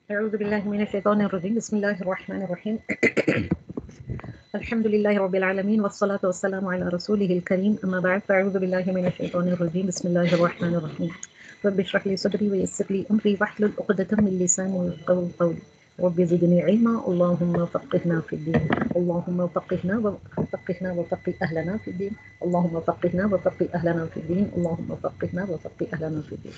أعوذ بالله من الشيطان الرجيم بسم الله الرحمن الرحيم الحمد لله رب العالمين والصلاة والسلام على رسوله الكريم أما بعد فأعوذ بالله من الشيطان الرجيم بسم الله الرحمن الرحيم رب اشرح لي صدري ويسر لي أمري واحلل عقدة من لساني يفقهوا قولي رب زدني علما اللهم فقهنا في الدين اللهم فقهنا وفقه أهلنا في الدين اللهم فقهنا وفقه أهلنا في الدين اللهم فقهنا وفقه أهلنا في الدين.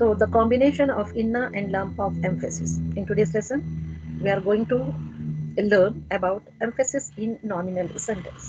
So the combination of inna and lam of emphasis. In today's lesson, we are going to learn about emphasis in nominal sentence.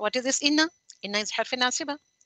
What is this inna? Inna is harf nasiba,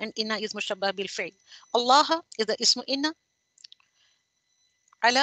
and inna is mushabbah bil fi'l. Allah is the ismu inna. Ala,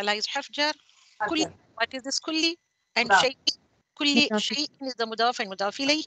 Ala is harf jar. Kulli, what is this kulli? And shay, kulli shay is the mudaf and mudaf ilayh,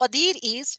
qadir is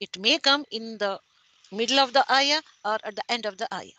It may come in the middle of the ayah or at the end of the ayah.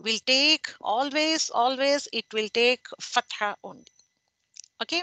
will take always it will take fatha only okay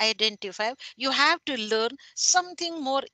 identify you have to learn something more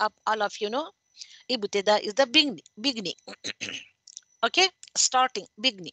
all of you know ibtida is the beginning okay starting beginning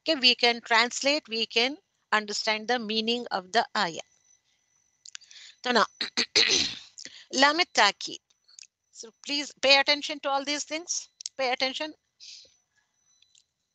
Okay, we can translate, we can understand the meaning of the ayah. So now, lam at-ta'kid. So please pay attention to all these things. Pay attention.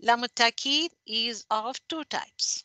Lam at-ta'kid is of two types.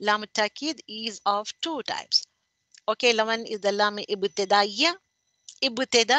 Lam at-ta'kid is of two types. Okay, one is the lam ibtidaiya ابتدا,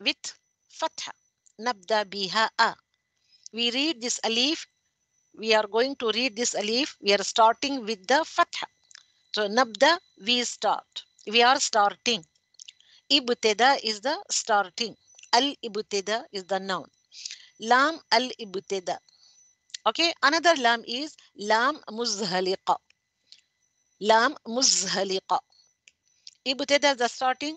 with fatha, nabda biha a. We read this alif, we are going to read this alif, we are starting with the fatha. So nabda, we start, we are starting. Ibtida is the starting, al ibtida is the noun, lam al ibtida. Okay, another lam is lam muzhaliqa, lam muzhaliqa. Ibtida is the starting,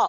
qa.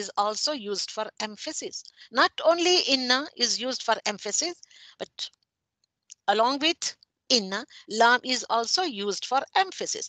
is also used for emphasis. Not only inna is used for emphasis, but along with inna, lam is also used for emphasis.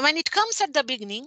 when it comes at the beginning,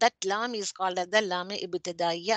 that lam is called as the lam ibtidaiya,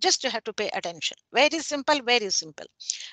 just you have to pay attention. Very simple, very simple.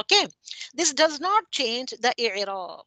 Okay, this does not change the i'rab.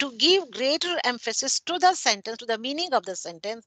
To give greater emphasis to the sentence, to the meaning of the sentence,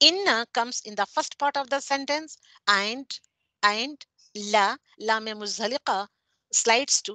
inna comes in the first part of the sentence and la lam muzhaliqa slides to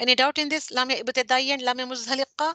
Any doubt in this? Lam ibtidaiya and lam muzhaliqa.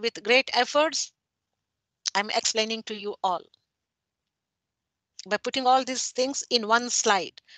with great efforts I'm explaining to you all by putting all these things in one slide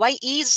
why is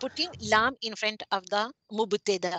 putting lam in front of the mubtada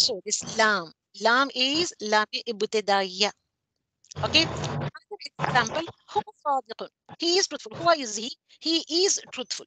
so this lam is lam ibtidaiya okay example huwa sadiqun he is truthful who is he is truthful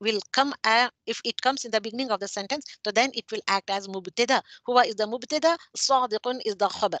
will come if it comes in the beginning of the sentence so then it will act as mubtada huwa is the mubtada sadiqun is the khabar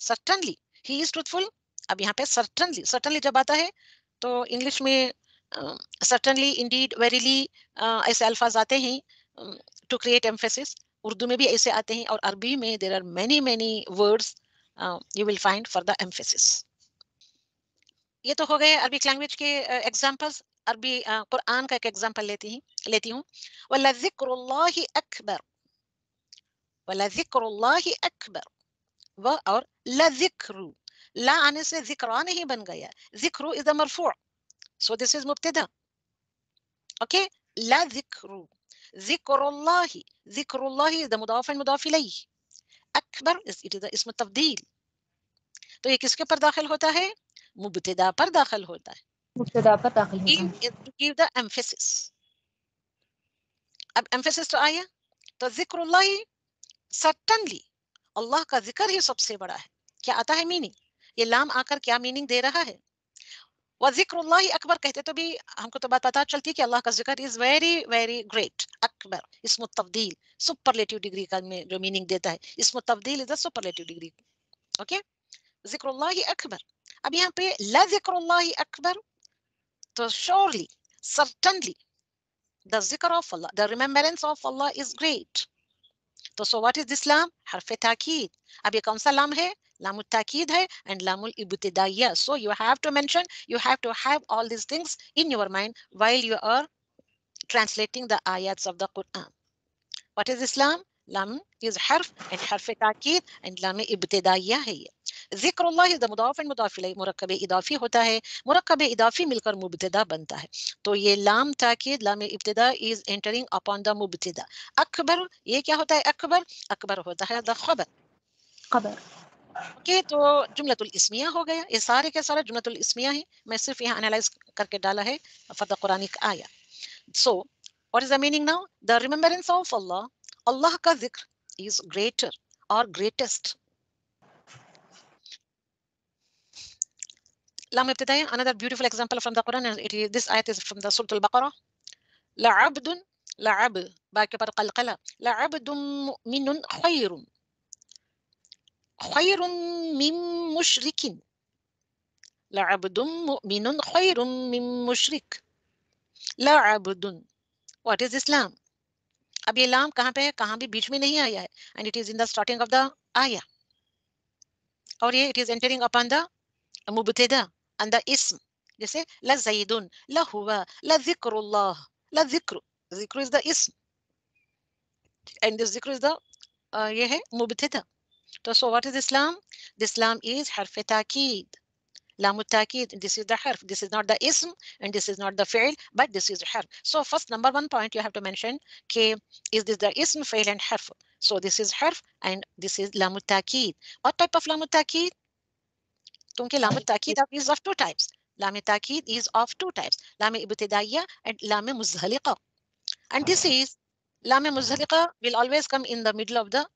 certainly he is truthful اب یہاں پہ certainly جب آتا ہے تو English میں certainly, indeed, verily ایسے الفاظ آتے ہیں to create emphasis. اردو میں بھی ایسے آتے ہیں اور عربی میں there are many words you will find for the emphasis. یہ تو ہو گئے عربک لینگویج کے ایگزامپلس. عربی قرآن کا ایک ایگزامپل لیتی ہوں. وَلَذِكْرُ اللَّهِ أَكْبَرُ وَلَذِكْرُ اللَّهِ أَكْبَرُ. و اور لَذِكْرُ لا آنے سے ذکرہ نہیں بن گیا. ذکر is the مرفوع, so this is مبتدا. Okay, لَذِكْرُ ذکر اللہ. ذکر اللہ is the مضاف and مضاف الیہ. اکبر it is the اسم التفضیل. تو یہ کس کے پر داخل ہوتا ہے؟ مبتدا پر داخل ہوتا ہے. مبتدا پر داخل ہوتا ہے. To give the emphasis. اب emphasis تو آیا تو ذکر اللہ certainly اللہ کا ذکر ہی سب سے بڑا ہے. کیا آتا ہے میننگ؟ یہ لام آ کر کیا میننگ دے رہا ہے؟ وذکر اللہ اکبر کہتے تو بھی ہم کو تو بات پتا چلتی کہ اللہ کا ذکر از ویری گریٹ. اکبر اسم التفضیل سپرلیٹیو ڈگری کا میں جو میننگ دیتا ہے. اسم التفضیل از a superlative degree. اوکے, ذکر اللہ اکبر. اب یہاں پہ لا ذکر اللہ اکبر تو surely certainly the ذکر of Allah, the remembrance of Allah is great. تو so what is this لام؟ حرف تاکید. اب یہ کون سا لام ہے؟ لام التاکید ہے and لام الابتدائیہ. So you have to mention, you have to have all these things in your mind while you are translating the ayats of the Quran. What is this لام؟ لام is حرف and حرف تاکید and لام ابتدائیہ ہے. یہ ذکر اللہ is the مضاف and مضاف الیہ مرکب اضافی ہوتا ہے. مرکب اضافی مل کر مبتدا بنتا ہے. تو یہ لام تاکید لام ابتدا is entering upon the مبتدا. اکبر یہ کیا ہوتا ہے؟ اکبر اکبر ہوتا ہے the خبر. خبر. اوکے, تو جملۃ الاسمیہ ہو گیا. یہ سارے کے سارے جملۃ الاسمیہ ہیں. میں صرف یہاں انالائز کر کے ڈالا ہے for the Quranic آیا. So what is the meaning now? The remembrance of Allah, اللہ کا ذکر is greater or greatest. لام ابتدائیہ, another beautiful example from the Quran, and it is this ayat is from the Surah Al-Baqarah. لعبد لعب با کے پر قلقلہ. لعبد مؤمن خیر خیر من مشرک. لعبد مؤمن خیر من مشرک. لعبد what is this لام؟ اب یہ لام کہاں پہ ہے؟ کہاں بھی بیچ میں نہیں آیا ہے and it is in the starting of the آیا. اور یہ it is entering upon the مبتدا and the اسم. جیسے لزید لہو لذکر اللہ. لذکر ذکر is the اسم and this ذکر is the یہ ہے مبتدا. تو so what is Islam? This لام is حرف تاکید. لام التاکید, this is the حرف, this is not the ism and this is not the fi'l but this is حرف. So first number one point you have to mention کہ is this the ism, fi'l and حرف. So this is حرف and this is لام التاکید. What type of لام التاکید؟ کیونکہ لام التاکید is of two types. لام التاکید is of two types. لام ابتدائیہ and لام مزحلقہ. And this is لام مزحلقہ will always come in the middle of the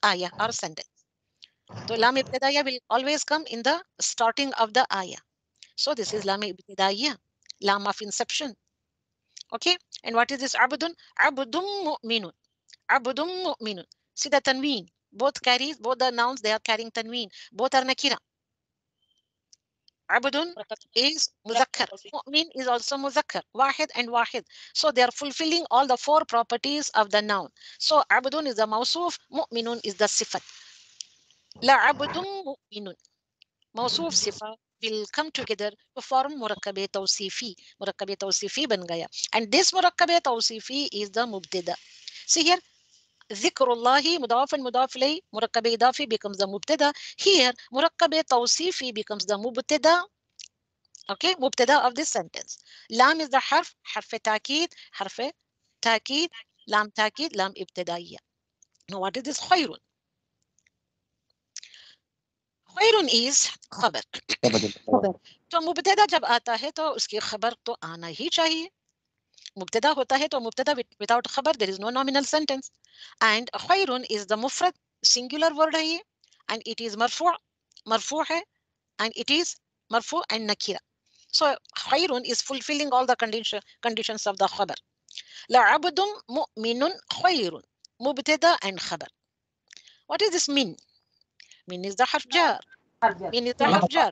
ayah or sentence. So لام ابتدائیہ will always come in the starting of the ayah. So this is لام ابتدائیہ, لام of inception. Okay, and what is this عبد؟ عبد مؤمن. عبد مؤمن. See the tanween. Both carries, both the nouns they are carrying tanween. Both are nakira. Abdul is muzakkar. Mu'min is also muzakkar. Wahid and wahid. So they are fulfilling all the four properties of the noun. So abdun is the mawsuf, mu'minun is the sifat. La abdun mu'minun. Mawsuf sifa will come together to form murakkabe tawsifi. Murakkabe tawsifi ban gaya. And this murakkabe tawsifi is the mubtada. See here. ذكر الله مضاف and مضاف إليه مركب إضافي becomes the مبتدا. Here مركب توصيفي becomes the مبتدا. Okay, مبتدا of this sentence. لام is the حرف, حرف تأكيد, حرف تأكيد, لام تأكيد, لام ابتدائية. Now what is this خير؟ خير is خبر. تو مبتدا جب آتا ہے تو اس کی خبر تو آنا ہی چاہیے. مبتدا ہوتا ہے تو مبتدا without خبر there is no nominal sentence. And خیرun is the mufrad, singular word ہے یہ, and it is مرفوع ہے, and it is مرفوع and nakira. So خیرun is fulfilling all the conditions of the خبر. لعبد مؤمن خير مبتدا and خبر. What is this min? Min is the حرف جار. Min is the حرف جار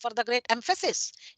for the great emphasis.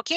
okay,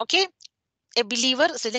okay, a believer,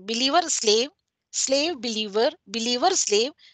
believer slave, slave believer, believer slave,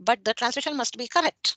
but the translation must be correct.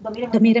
ضمير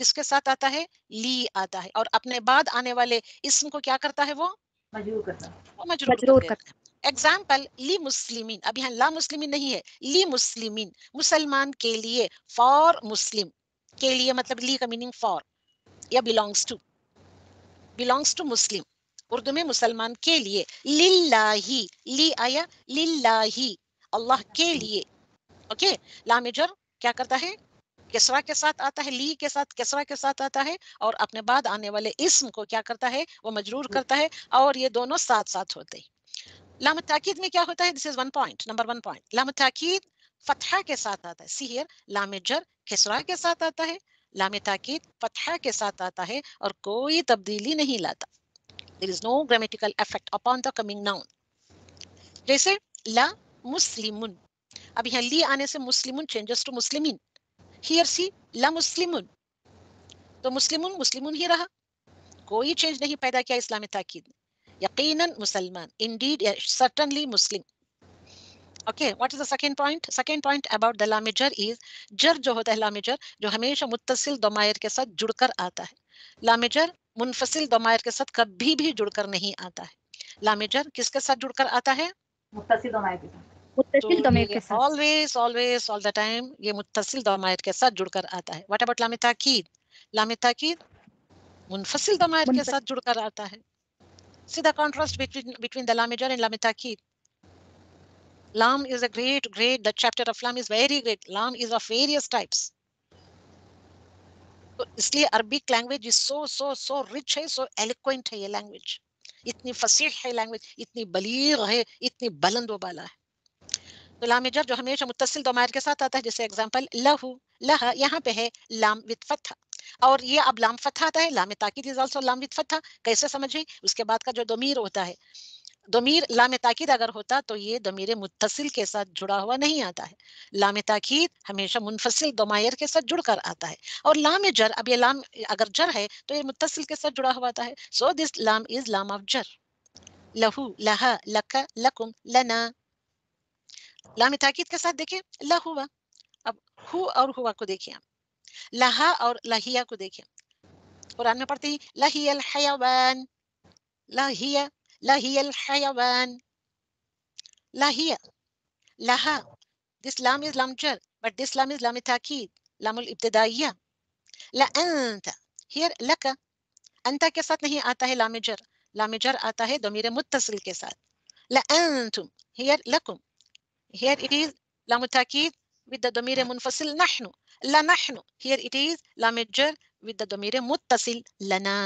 کس کے ساتھ آتا ہے؟ لی آتا ہے، اور اپنے بعد آنے والے اسم کو کیا کرتا ہے؟ وہ مجرور کرتا ہے. وہ مجرور کر دیتا ہے. ایگزامپل لی مسلمین، اب یہاں لا مسلمین نہیں ہے، لی مسلمین، مسلمان کے لیے، فار مسلم کے لیے، مطلب لی کا میننگ فار یا belongs to مسلم، اردو میں مسلمان کے لیے. للہ، لی آیا للہ، اللہ کے لیے. اوکے، لام جر کیا کرتا ہے؟ کسرا کے ساتھ آتا ہے، لی کے ساتھ کسرا کے ساتھ آتا ہے، اور اپنے بعد آنے والے اسم کو کیا کرتا ہے؟ وہ مجرور کرتا ہے، اور یہ دونوں ساتھ ساتھ ہوتے ہیں. لام تاکید میں کیا ہوتا ہے؟ This is one point, number 1 point. لام تاکید فتحہ کے ساتھ آتا ہے. سی ہیئر، لام جر کسرا کے ساتھ آتا ہے، لام تاکید فتحہ کے ساتھ آتا ہے، اور کوئی تبدیلی نہیں لاتا. There is no grammatical effect upon the coming noun. جیسے لا مسلمون، اب یہاں لی آنے سے مسلمون changes to مسلمین. Here see لا مسلمون، تو مسلمون مسلمون ہی رہا، کوئی چینج نہیں پیدا کیا اسلام تاکید نے. یقیناً مسلمان، indeed certainly Muslim. Okay, what is the second point? Second point about the لام جر is جر جو ہوتا ہے، لام جر جو ہمیشہ متصل ضمائر کے ساتھ جڑ کر آتا ہے. لام جر منفصل ضمائر کے ساتھ کبھی بھی جڑ کر نہیں آتا ہے. لام جر کس کے ساتھ جڑ کر آتا ہے؟ متصل ضمائر کے ساتھ. تو یہ always all the time یہ متصل ضمائر کے ساتھ جڑ کر آتا ہے. What about لام تاکید؟ لام تاکید منفصل ضمائر کے ساتھ جڑ کر آتا ہے. See the contrast between the لام جر and لام تاکید. Lam is a great, the chapter of Lam is very great. Lam is of various types. تو اس لیے عربک لینگویج so rich ہے، so eloquent ہے یہ لینگویج، اتنی فصیح ہے لینگویج، اتنی بلیغ ہے، اتنی بلند و بالا ہے. تو لام جر جو ہمیشہ متصل ضمائر کے ساتھ آتا ہے، جیسے ایگزامپل لہو، لہا، یہاں پہ ہے لام وتھ فتحہ، اور یہ اب لام فتحہ آتا ہے. لام تاکید از آلسو لام وتھ فتحہ. کیسے سمجھیں؟ اس کے بعد کا جو ضمیر ہوتا ہے، ضمیر لام تاکید اگر ہوتا تو یہ ضمیر متصل کے ساتھ جڑا ہوا نہیں آتا ہے. لام تاکید ہمیشہ منفصل ضمائر کے ساتھ جڑ کر آتا ہے. اور لام جر، اب یہ لام اگر جر ہے تو یہ متصل کے ساتھ جڑا ہوا آتا ہے. سو دس لام از لام آف جر. لہو، لہا، لکا، لکم، لنا. لام تاکید کے ساتھ دیکھیں لہوا، اب ہو اور ہوا کو دیکھیں، آپ لہا اور لہیا کو دیکھیں. قرآن میں پڑھتے ہی لہی الحیوان، لہی، لہی الحیوان، لہیا، لہا. This lam is lam jar, but this lam is lam تاکید، لام الابتدائیہ. لأنت، here لکا، انت کے ساتھ نہیں آتا ہے لام جر، لام جر آتا ہے ضمیر متصل کے ساتھ. لأنتم، here لکم، here it is لام تاکید with the ضمیر منفصل نحن. لنحن، here it is لام جر with the ضمیر متصل لنا.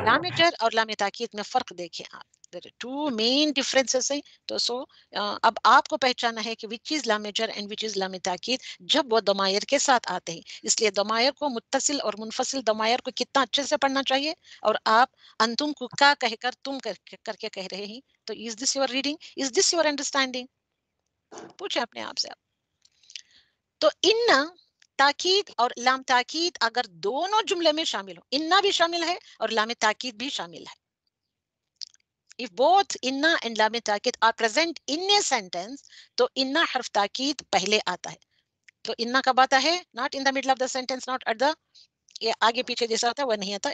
لام جر اور لام تاکید میں فرق دیکھیں آپ. There are two main differences ہیں. تو اب آپ کو پہچانا ہے کہ which is لام جر and which is لام تاکید جب وہ ضمائر کے ساتھ آتے ہیں. اس لیے ضمائر کو، متصل اور منفصل ضمائر کو کتنا اچھے سے پڑھنا چاہیے. اور آپ انتم کو کا کہہ کر تم کر کے کہہ رہے ہیں. تو is this your reading? Is this your understanding? پوچھیں اپنے آپ سے. تو ان تاکید اور لام تاکید اگر دونوں جملے میں شامل ہو، انا بھی شامل ہے اور لام تاکید بھی شامل ہے. If both inna and lam تاکید are present in a sentence, تو inna حرف تاکید پہلے آتا ہے. تو inna کب آتا ہے؟ Not in the middle of the sentence, not at the، یہ آگے پیچھے جیسا آتا ہے وہ نہیں آتا.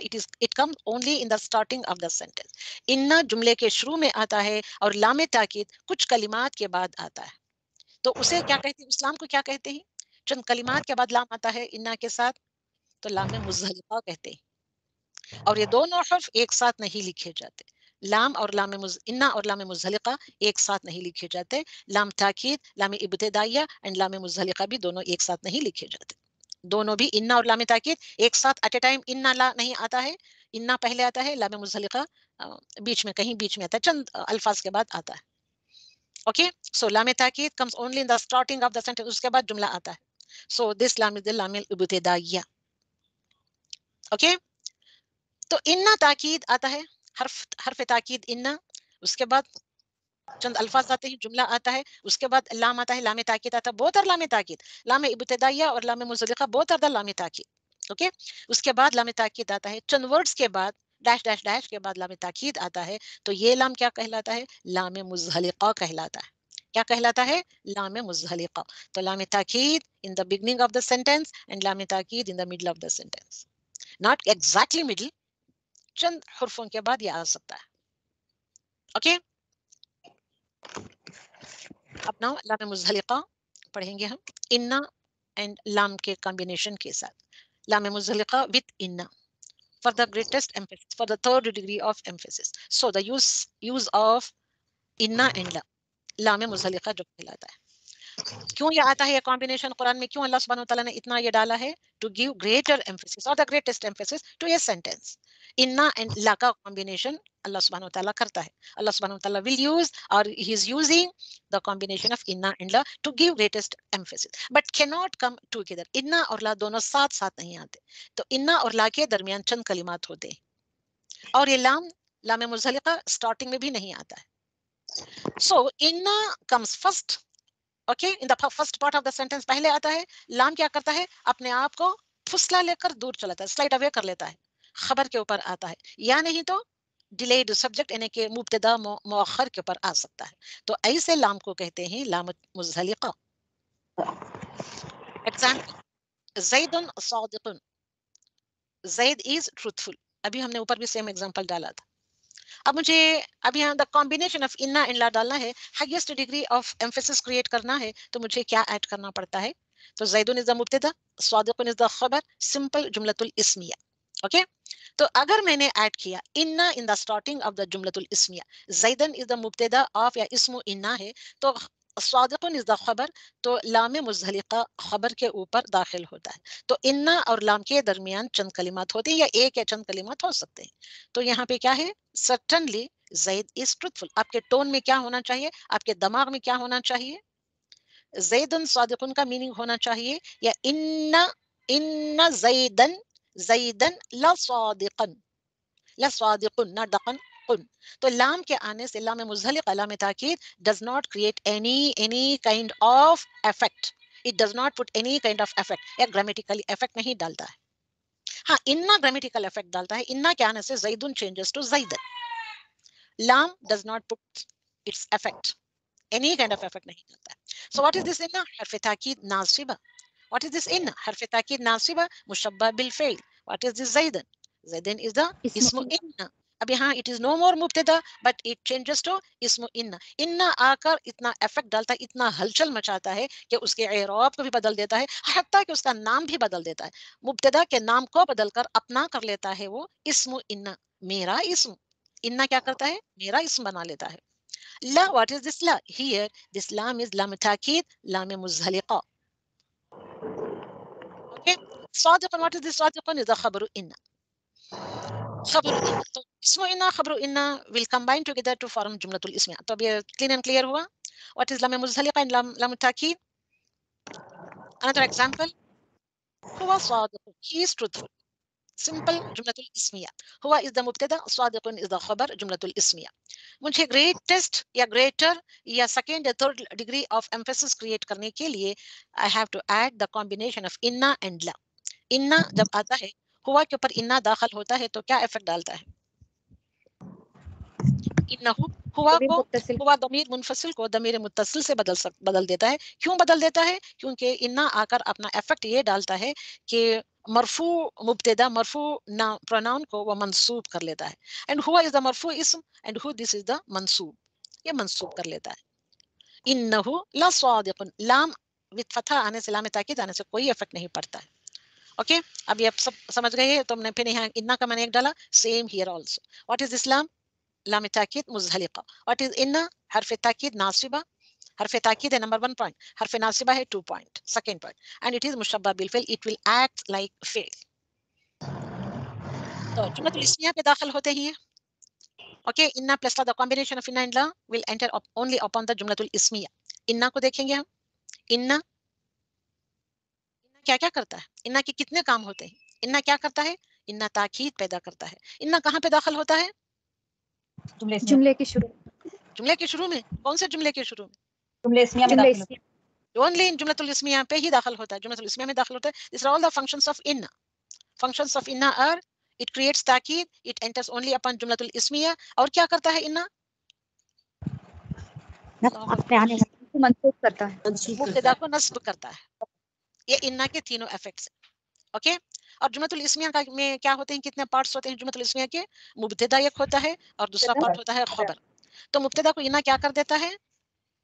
It comes only in the starting of the sentence. inna جملے کے شروع میں آتا ہے اور لام تاکید کچھ کلمات کے بعد آتا ہے. تو اسے کیا کہتے ہیں؟ اسلام کو کیا کہتے ہیں؟ چند کلمات کے بعد لام آتا ہے انّا کے ساتھ، تو لام مزحلقہ کہتے ہیں. اور یہ دونوں حرف ایک ساتھ نہیں لکھے جاتے. لام اور انّا اور لام مزحلقہ ایک ساتھ نہیں لکھے جاتے. لام تاکید، لام ابتدائیہ اینڈ لام مزحلقہ بھی دونوں ایک ساتھ نہیں لکھے جاتے. دونوں بھی انّا اور لام تاکید ایک ساتھ ایٹ اے ٹائم انّا لا نہیں آتا ہے. انّا پہلے آتا ہے، لام مزحلقہ بیچ میں کہیں بیچ میں آتا ہے، چند الفاظ کے بعد آتا ہے. اوکے، سو لام تاکید comes only in the starting of the sentence، اس کے بعد جملہ آتا ہے. So this lam is the lam الابتدائیہ. اوکے، تو انّا تاکید آتا ہے، حرف تاکید انّا، اس کے بعد چند الفاظ آتے ہیں، جملہ آتا ہے، اس کے بعد لام آتا ہے، لام تاکید آتا ہے. بہت اور لام تاکید، لام ابتدائیہ اور لام مزحلقہ، بہت اور لام تاکید. اوکے، اس کے بعد لام تاکید آتا ہے، چند ورڈز کے بعد ڈیش ڈیش ڈیش کے بعد لام تاکید آتا ہے. تو یہ لام کیا کہلاتا ہے؟ لام مزحلقہ کہلاتا ہے. کیا کہلاتا ہے؟ لام مزحلقہ. تو لام تاکید in the beginning of the sentence and لام تاکید in the middle of the sentence. Not exactly middle, چند حرفوں کے بعد یہ آ سکتا ہے. اوکے اب نا لام مزحلقہ پڑھیں گے ہم انا اینڈ لام کے کمبینیشن کے ساتھ. لام مزحلقہ with انا for the greatest emphasis, for the third degree of emphasis. So the use of انا اینڈ لام مزحلقہ جو کہلاتا ہے. کیوں یہ آتا ہے یہ کمبینیشن قرآن میں؟ کیوں اللہ سبحانہ وتعالیٰ نے اتنا یہ ڈالا ہے؟ ٹو گیو گریٹر ایمفیسس اور the greatest emphasis to a sentence. انا اینڈ لا کا کمبینیشن اللہ سبحانہ وتعالیٰ کرتا ہے. اللہ سبحانہ وتعالیٰ will use or he is using the combination of inna and la to give greatest emphasis, but cannot come together. inna اور la دونوں ساتھ ساتھ نہیں آتے. تو inna اور la کے درمیان چند کلمات ہوتے ہیں اور یہ لام مزحلقہ سٹارٹنگ میں بھی نہیں آتا ہے. So inna comes first. Okay, in the first part of the sentence پہلے آتا ہے. لام کیا کرتا ہے؟ اپنے آپ کو پھسلا لے کر دور چلاتا ہے, سلائڈ اوے کر لیتا ہے, خبر کے اوپر آتا ہے, یا نہیں تو ڈیلیڈ سبجیکٹ یعنی کہ مبتدا مؤخر کے اوپر آ سکتا ہے. تو ایسے لام کو کہتے ہیں لام مزحلقہ. ایگزامپل زید صادق, زید از ٹروتھفل. ابھی ہم نے اوپر بھی سیم ایگزامپل ڈالا تھا. اب مجھے اب یہاں دا کمبینیشن آف انا اینڈ لا ڈالنا ہے, highest degree of emphasis create کرنا ہے, تو مجھے کیا ایڈ کرنا پڑتا ہے؟ تو زیدن از دا مبتدا, صادق از دا خبر, سمپل جملۃ الاسمیہ. اوکے تو اگر میں نے ایڈ کیا انا ان دا اسٹارٹنگ آف دا جملۃ الاسمیہ, زیدن از دا مبتدا آف یا اسم انا ہے, تو صادق از دا خبر, تو لام مزحلقہ خبر کے اوپر داخل ہوتا ہے. تو انا اور لام کے درمیان چند کلمات ہوتے ہیں یا ایک یا چند کلمات ہو سکتے ہیں. تو یہاں پہ کیا ہے؟ certainly Zaid is truthful. آپ کے ٹون میں کیا ہونا چاہیے؟ آپ کے دماغ میں کیا ہونا چاہیے؟ زیدن صادقن کا میننگ ہونا چاہیے, یا ان زیدن لصادقن, لصادقن نہ دقن قن. تو لام کے آنے سے لام مزحلقہ لام تاکید does not create any kind of effect. It does not put any kind of effect. یا grammatically effect نہیں ڈالتا ہے. ہاں انا گرامیٹیکل افیکٹ ڈالتا ہے. انا کے آنے سے زیدن چینجز ٹو زیدن. لام does not put its effect, any kind of effect نہیں ڈالتا ہے. سو واٹ از دس انا؟ حرف تاکید ناصبہ. واٹ از دس انا؟ حرف تاکید ناصبہ مشبہ بالفعل. واٹ از دس زیدن؟ زیدن از دا اسم انا. اب یہاں اٹ از نو مور مبتدا بٹ اٹ چینجز ٹو اسم انا. انا آ کر اتنا افیکٹ ڈالتا ہے, اتنا ہلچل مچاتا ہے کہ اس کے اعراب کو بھی بدل دیتا ہے, حتیٰ کہ اس کا نام بھی بدل دیتا ہے. مبتدا کے نام کو بدل کر اپنا کر لیتا ہے وہ اسم انا, میرا اسم. انا کیا کرتا ہے؟ میرا اسم بنا لیتا ہے. لا, what is this law? Here this لام is لام تاکید, لام مزحلقہ. Okay, صادقا, what is this صادقا؟ is the خبر انا. خبر انا, تو اسم انا خبر انا will combine together to form جملۃ الاسمیہ. تو اب یہ clean and clear ہوا. What is لام مزحلقہ and لام تاکید؟ Another example, هو صادق, he is truthful. Simple جملۃ الاسمیہ. ہوا is the مبتدا, صادق is the خبر, جملۃ الاسمیہ. مجھے greatest یا greater یا second یا third degree of emphasis create کرنے کے لیے I have to add the combination of inna and la. inna جب آتا ہے, ہوا کے اوپر inna داخل ہوتا ہے تو کیا افیکٹ ڈالتا ہے؟ انہو ہوا کو, ہوا ضمیر منفصل کو ضمیر متصل سے بدل دیتا ہے. کیوں بدل دیتا ہے؟ کیونکہ انا آ کر اپنا افیکٹ یہ ڈالتا ہے کہ مرفوع مبتدا مرفوع پروناؤن کو وہ منصوب کر لیتا ہے. اینڈ ہوا از دا مرفوع اسم اینڈ ہو دس از دا منصوب, یہ منصوب کر لیتا ہے. انہو لصادق, لام وتھ فتح آنے سے, لام تاکید آنے سے کوئی افیکٹ نہیں پڑتا ہے. اوکے اب یہ آپ سب سمجھ گئے ہیں. تو ہم نے پھر یہاں انا کا میں نے ایک ڈالا, same here also. What is اسلام؟ لام تاکید مزحلقہ. واٹ از انا؟ حرف تاکید ناصبہ. حرف تاکید ہے نمبر 1 پوائنٹ, حرف ناصبہ ہے 2 point, second point, and it is مشبہ بالفعل, اٹ ول ایکٹ لائک فعل. تو جملۃ الاسمیہ پہ داخل ہوتے ہیں. اوکے, انا plus law, the combination of inna and la will enter only upon the جملۃ الاسمیہ. انا کو دیکھیں گے ہم. انا کیا کیا کرتا ہے؟ انا کے کتنے کام ہوتے ہیں؟ انا کیا کرتا ہے؟ انا تاکید پیدا کرتا ہے. انا کہاں پہ داخل ہوتا ہے؟ جملے کے شروع. جملے کے شروع میں. کون سے جملے کے شروع میں؟ جملے اسمیہ میں داخل ہوتا ہے. Only in جملۃ الاسمیہ پہ ہی داخل ہوتا ہے, جملۃ الاسمیہ میں داخل ہوتا ہے. These are all the functions of inna. Functions of inna are it creates تاکید, it enters only upon جملۃ الاسمیہ. اور کیا کرتا ہے انna؟ منسوخ کرتا ہے, مبتدا کو نصب کرتا ہے. یہ انا کے تینوں افیکٹس. اوکے. اور جملۃ الاسمیہ کا میں کیا ہوتے ہیں, کتنے پارٹس ہوتے ہیں جملۃ الاسمیہ کے؟ مبتدا ایک ہوتا ہے اور دوسرا پارٹ ہوتا ہے خبر. تو مبتدا کو انا کیا کر دیتا ہے؟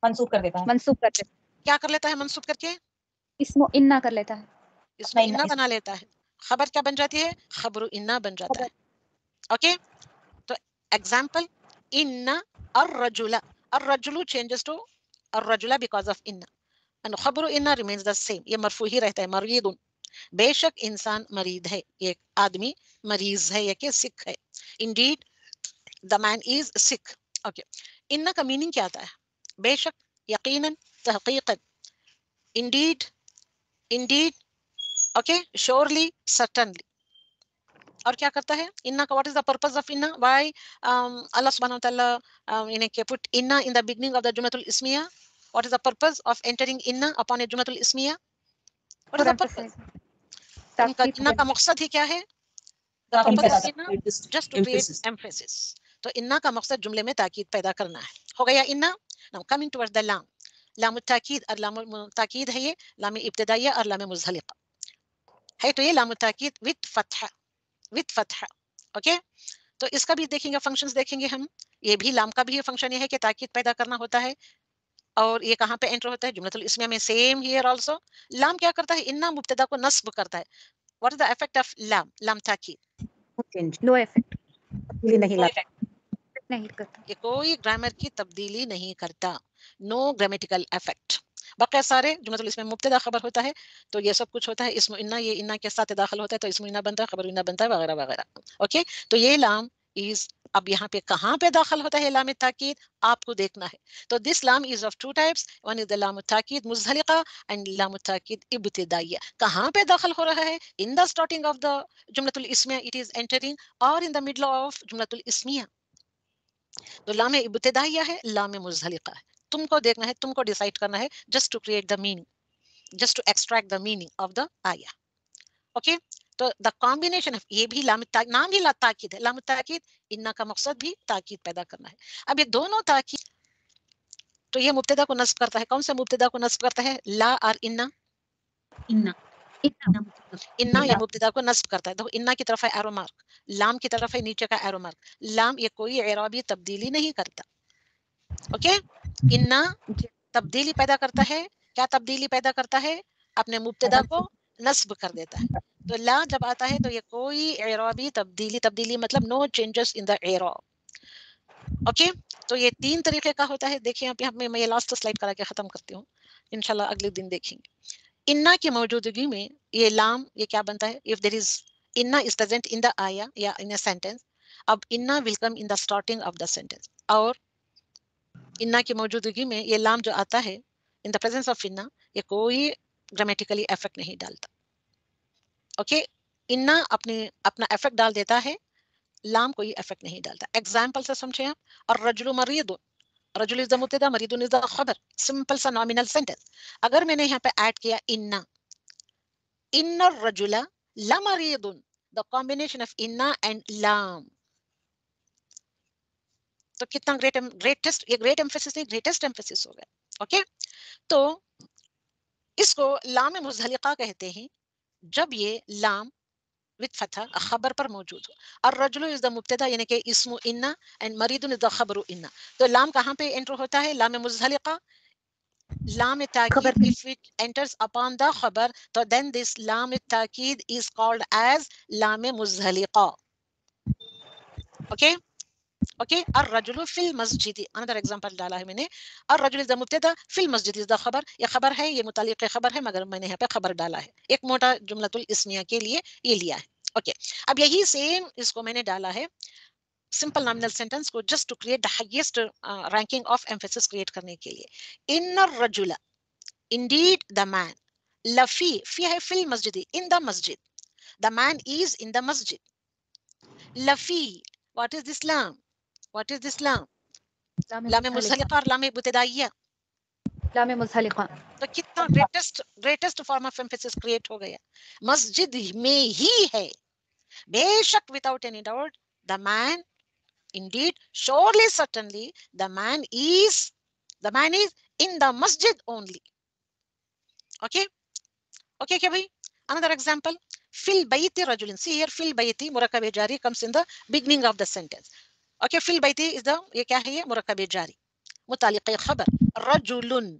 منسوخ کر دیتا ہے, منسوخ کر دیتا ہے, کیا کر لیتا ہے منسوب کر کے؟ اسم انا کر لیتا ہے, اس میں انا بنا لیتا ہے. خبر کیا بن جاتی ہے؟ خبر انا بن جاتا ہے. اوکے. تو ایگزامپل ان الرجل, الرجل changes to الرجل because of ان, and خبر ان remains the same. یہ مرفوع ہی رہتا ہے. مریض, بے شک انسان مریض ہے, ایک آدمی مریض ہے, یہ کہ سکھ ہے. indeed the man is sick. Okay. ان کا میننگ کیا آتا ہے؟ بے شک, یقینا, تحقیقا. indeed, indeed, okay, surely, certainly. اور کیا کرتا ہے انا کا؟ what is the purpose of inna? Why Allah subhanahu wa ta'ala put inna in the beginning of the Jumlatul Ismiya? What is the purpose of entering inna upon a Jumlatul Ismiya? What is the purpose? ان کا inna کا مقصد ہی کیا ہے؟ The purpose of inna just to create emphasis. تو inna کا مقصد جملے میں تاکید پیدا کرنا ہے. ہو گیا inna. Now coming towards the lam. لام التاکید اور لام التاکید ہے, یہ لام ابتدائیہ اور لام مزحلقہ ہے. تو یہ لام التاکید with Fath, with Fath. Okay. تو اس کا بھی دیکھیں گے, فنکشنز دیکھیں گے ہم. یہ بھی لام کا بھی فنکشن یہ ہے کہ تاکید پیدا کرنا ہوتا ہے. اور یہ کہاں پہ انٹر ہوتا ہے؟ جملۃ الاسمیہ میں. Same here also. لام کیا کرتا ہے؟ انا مبتدا کو نصب کرتا ہے. What is the effect of لام؟ لام تاکید نو افیکٹ, نہیں کرتا, کہ کوئی گرامر کی تبدیلی نہیں کرتا. نو گرامیٹیکل افیکٹ. باقی سارے جملۃ الاسمیہ میں مبتدا خبر ہوتا ہے تو یہ سب کچھ ہوتا ہے. اسم انا, یہ انا کے ساتھ داخل ہوتا ہے تو اسم انا بنتا ہے, خبر انا بنتا ہے, وغیرہ وغیرہ. اوکے. تو یہ لام از اب یہاں پہ کہاں پہ داخل ہوتا ہے لام تاکید, آپ کو دیکھنا ہے. تو دس لام is of two types. One is the لام تاکید مزحلقہ اینڈ لام تاکید ابتدائیہ. کہاں پہ داخل ہو رہا ہے؟ In the starting of the جملۃ الاسمیہ اٹ از انٹرنگ, اور ان دا مڈل آف جملۃ الاسمیہ. تو لام ابتدائیہ ہے, لام مزحلقہ ہے. تم کو دیکھنا ہے, تم کو ڈیسائیڈ کرنا ہے, just to create the meaning, just to extract the meaning of the آیا. اوکے. تو دا کمبینیشن آف, یہ بھی لام نام ہی تاکید ہے, لام تاکید. انا کا مقصد بھی تاکید پیدا کرنا ہے. اب یہ دونوں تاکید, تو یہ مبتدا کو نصب کرتا ہے. کون سے مبتدا کو نصب کرتا ہے؟ لا اور انا. انا یہ مبتدا کو نصب کرتا ہے. تو انا کی طرف ہے ایرو مارک, لام کی طرف ہے نیچے کا ایرو مارک. لام یہ کوئی اعرابی تبدیلی نہیں کرتا. اوکے. انا تبدیلی پیدا کرتا ہے. کیا تبدیلی پیدا کرتا ہے؟ اپنے مبتدا کو نصب کر دیتا ہے. تو لا جب آتا ہے تو یہ کوئی اعرابی تبدیلی, تبدیلی مطلب نو چینجز ان دا اعراب. اوکے. تو یہ تین طریقے کا ہوتا ہے. دیکھیں اب یہاں میں یہ لاسٹ سلائڈ کرا کے ختم کرتی ہوں, انشاءاللہ اگلے دن دیکھیں گے. انا کی موجودگی میں یہ لام یہ کیا بنتا ہے؟ if there is inna is present in the ayah یا in a sentence, اب inna will come in the starting of the sentence. اور inna کی موجودگی میں یہ لام جو آتا ہے in the presence of inna, یہ کوئی گرامیٹیکلی افیکٹ نہیں ڈالتا. اوکے. inna اپنا افیکٹ ڈال دیتا ہے, لام کوئی افیکٹ نہیں ڈالتا. ایگزامپل سے سمجھیں آپ. الرجل مریض, رجل از دا مبتدا, مریض از دا خبر. سمپل سا نامینل سینٹینس. اگر میں نے یہاں پہ ایڈ کیا inna, ان الرجل لمریض, the combination of inna and lam, تو کتنا گریٹسٹ, یہ گریٹ ایمفیسس نہیں, گریٹسٹ ایمفیسس ہو گیا. اوکے. تو اس کو لام مزحلقہ کہتے ہیں جب یہ لام with فتح خبر پر موجود ہو. الرجل is the مبتدا یعنی کہ اسم انا and مریض is the خبر انا. تو لام کہاں پہ انٹر ہوتا ہے؟ لام مزحلقہ. لام تاکید if it enters upon the خبر, تو then this لام تاکید is called as لام مزحلقہ. اوکے. اوکے. الرجل فی المسجد, another example ڈالا ہے میں نے. الرجل is the مبتدا, فی المسجد is the خبر. یہ خبر ہے, یہ متعلق خبر ہے, مگر میں نے یہاں پہ خبر ڈالا ہے. ایک موٹا جملۃ الاسمیہ کے لیے یہ لیا ہے. اوکے. اب یہی سیم اس کو میں نے ڈالا ہے سمپل نامنل سینٹینس کو, just to create the highest ranking of emphasis create کرنے کے لیے. ان الرجل, indeed the man, لفی, فی ہے فی المسجد, in the masjid, the man is in the masjid. لفی, what is this lam? What is this lam? لام مزحلقہ اور لام ابتدائیہ. لام مزحلقہ. تو کتنا greatest form of emphasis create ہو گیا. مسجد میں ہی ہے, بے شک, without any doubt, the man, indeed, surely, certainly, the man is in the masjid only. Okay, okay kya bhai? Another example, fil bayti rajulin. See here, fil bayti murakkab jari comes in the beginning of the sentence. Okay, fil bayti is the, ye kya hai, ye murakkab jari mutaliq khabar rajulun.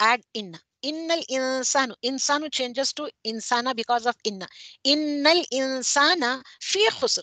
add inna. Innal insanu, insanu changes to insana because of inna. Innal insana fi khusr.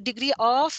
degree of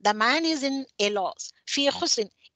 the man is in a loss. Fi khusr,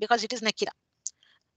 because it is nakira.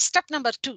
Step number 2,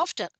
after.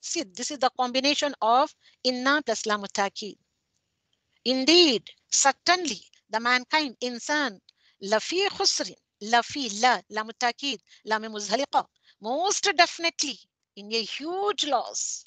see this is the combination of inna plus lam ta'kid. Indeed, certainly, the mankind, insan, lafi khusr, lafi la lam ta'kid, lam muzhaliqa, most definitely in a huge loss.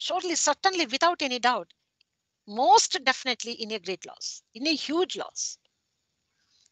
Surely, certainly, without any doubt, most definitely in a great loss, in a huge loss.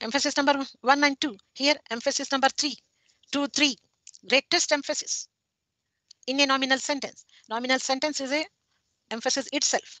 Emphasis number 1 and 2. Here, emphasis number 3. 2, 3. Greatest emphasis in a nominal sentence. Nominal sentence is a emphasis itself.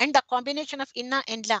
and the combination of inna and la.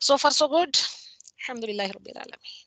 So far so good. Alhamdulillah Rabbil Alamin.